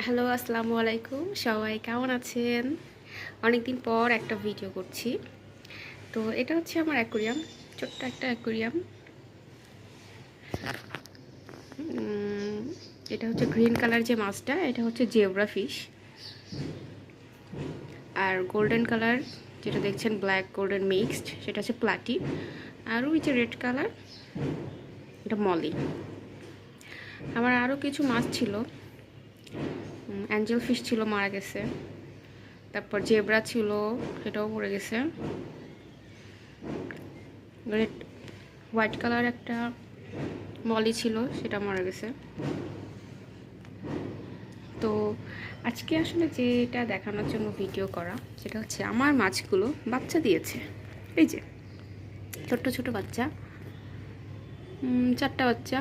Hello, আসসালামু আলাইকুম। সবাই কেমন আছেন? অনেকদিন পর একটা ভিডিও করছি। তো এটা হচ্ছে আমার অ্যাকুরিয়াম, ছোট্ট একটা অ্যাকুরিয়াম। উম, এটা হচ্ছে গ্রিন কালার যে মাছটা, এটা হচ্ছে জেব্রা ফিশ। আর গোল্ডেন কালার যেটা দেখছেন, ব্ল্যাক গোল্ডেন মিক্সড, সেটা হচ্ছে প্লাটি। আর ওই যে রেড কালার, এটা মলি। আমার আরও কিছু মাছ ছিল, অ্যাঞ্জেল ফিশ ছিল, মারা গেছে। তারপর জেব্রা ছিল, সেটাও মরে গেছে। রেড হোয়াইট কালার একটা মলি ছিল, সেটা মারা গেছে। তো আজকে আসলে যেটা দেখানোর জন্য ভিডিও করা, সেটা হচ্ছে আমার মাছগুলো বাচ্চা দিয়েছে। এই যে ছোট্ট ছোট বাচ্চা, 4টা বাচ্চা।